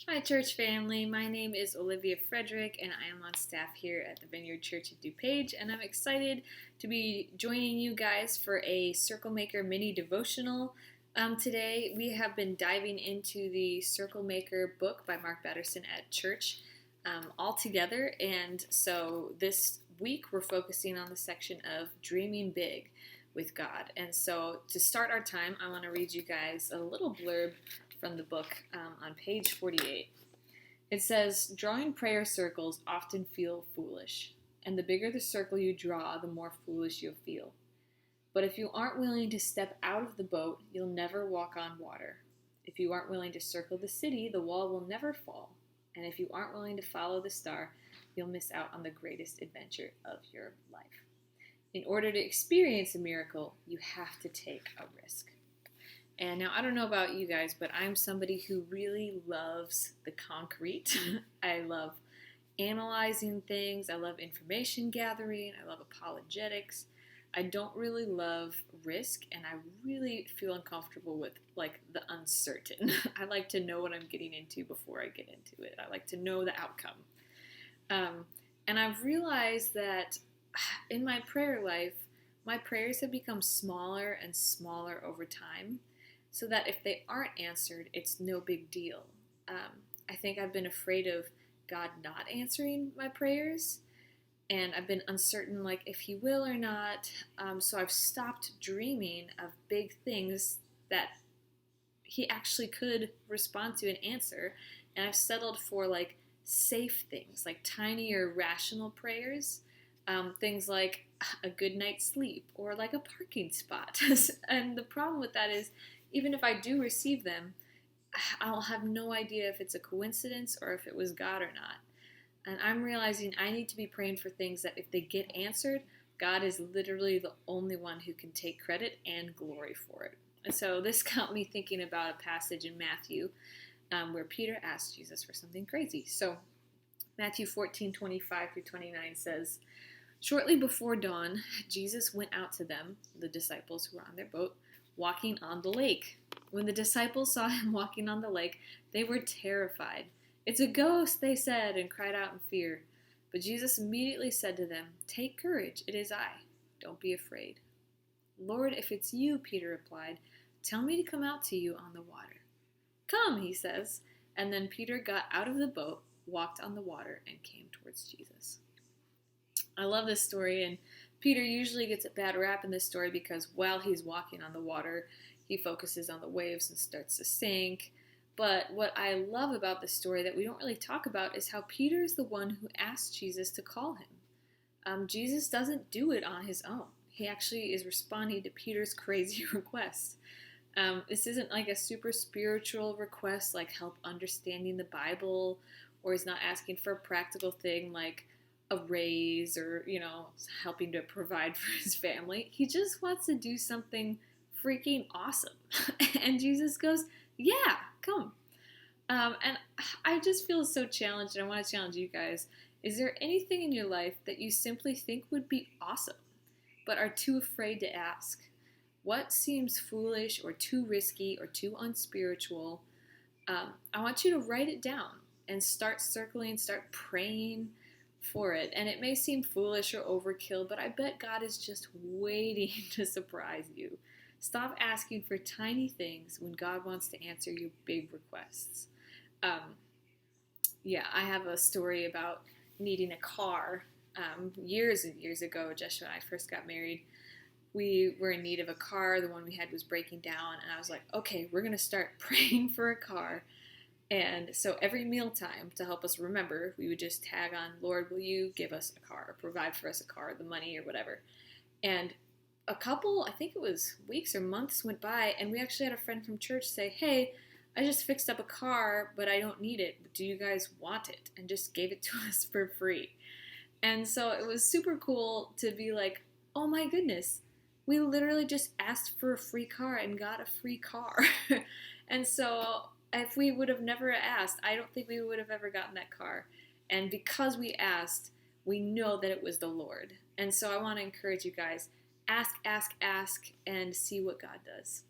Hi, church family. My name is Olivia Frederick, and I am on staff here at the Vineyard Church at DuPage. And I'm excited to be joining you guys for a Circle Maker mini devotional. Today, we have been diving into the Circle Maker book by Mark Batterson at church all together. And so this week, we're focusing on the section of dreaming big with God. And so to start our time, I want to read you guys a little blurb from the book on page 48. It says, drawing prayer circles often feel foolish, and the bigger the circle you draw, the more foolish you'll feel. But if you aren't willing to step out of the boat, you'll never walk on water. If you aren't willing to circle the city, the wall will never fall. And if you aren't willing to follow the star, you'll miss out on the greatest adventure of your life. In order to experience a miracle, you have to take a risk. And now, I don't know about you guys, but I'm somebody who really loves the concrete. I love analyzing things. I love information gathering. I love apologetics. I don't really love risk, and I really feel uncomfortable with, the uncertain. I like to know what I'm getting into before I get into it. I like to know the outcome. And I've realized that in my prayer life, my prayers have become smaller and smaller over time, so that if they aren't answered, it's no big deal. I think I've been afraid of God not answering my prayers, and I've been uncertain, if He will or not. So I've stopped dreaming of big things that He actually could respond to and answer, and I've settled for safe things, like tinier rational prayers, things like a good night's sleep or like a parking spot. And the problem with that is, even if I do receive them, I'll have no idea if it's a coincidence or if it was God or not. And I'm realizing I need to be praying for things that if they get answered, God is literally the only one who can take credit and glory for it. And so this got me thinking about a passage in Matthew where Peter asked Jesus for something crazy. So Matthew 14:25 through 29 says, shortly before dawn, Jesus went out to them, the disciples who were on their boat, walking on the lake. When the disciples saw him walking on the lake, they were terrified. It's a ghost, they said, and cried out in fear. But Jesus immediately said to them, take courage, it is I. Don't be afraid. Lord, if it's you, Peter replied, tell me to come out to you on the water. Come, he says. And then Peter got out of the boat, walked on the water, and came towards Jesus. I love this story, and Peter usually gets a bad rap in this story because while he's walking on the water, he focuses on the waves and starts to sink. But what I love about this story that we don't really talk about is how Peter is the one who asked Jesus to call him. Jesus doesn't do it on his own. He actually is responding to Peter's crazy request. This isn't like a super spiritual request like help understanding the Bible, or he's not asking for a practical thing like a raise or, helping to provide for his family. He just wants to do something freaking awesome. And Jesus goes, yeah, come. And I just feel so challenged, and I want to challenge you guys. Is there anything in your life that you simply think would be awesome, but are too afraid to ask? What seems foolish or too risky or too unspiritual? I want you to write it down and start circling, start praying for it. And it may seem foolish or overkill, but I bet God is just waiting to surprise you. Stop asking for tiny things when God wants to answer your big requests. I have a story about needing a car. Years and years ago, Joshua and I first got married, we were in need of a car. The one we had was breaking down, and I was like, okay, we're going to start praying for a car. And so every mealtime, to help us remember, we would just tag on, Lord, will you give us a car, or provide for us a car, the money or whatever. And a couple, I think it was weeks or months went by, and we actually had a friend from church say, hey, I just fixed up a car, but I don't need it. Do you guys want it? And just gave it to us for free. And so it was super cool to be like, oh my goodness, we literally just asked for a free car and got a free car. And so if we would have never asked, I don't think we would have ever gotten that car. And because we asked, we know that it was the Lord. And so I want to encourage you guys, ask, and see what God does.